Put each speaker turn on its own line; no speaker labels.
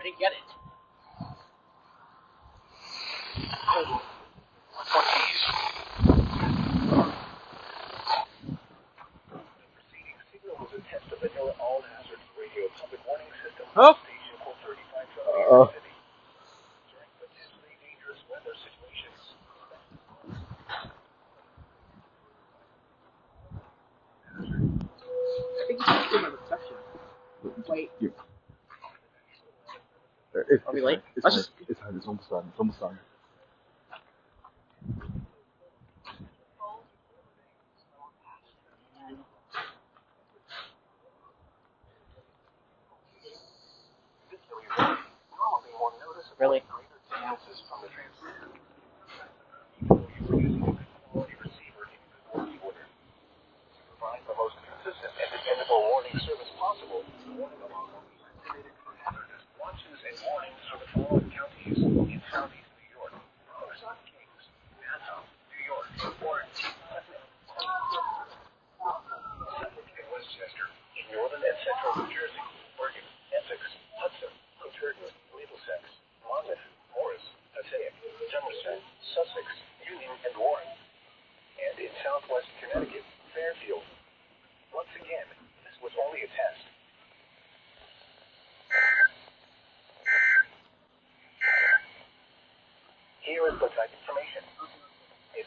I didn't get it.
Huh?
I think it's just my reception. Wait. Are we late?
It's almost done. It's almost done.
Really?
The most consistent and dependable warning service possible. Watches and warnings for the following counties in southeast New York: Brooklyn, Kings, Manhattan, New York, Warren, Suffolk, and Westchester. In northern and central New Jersey,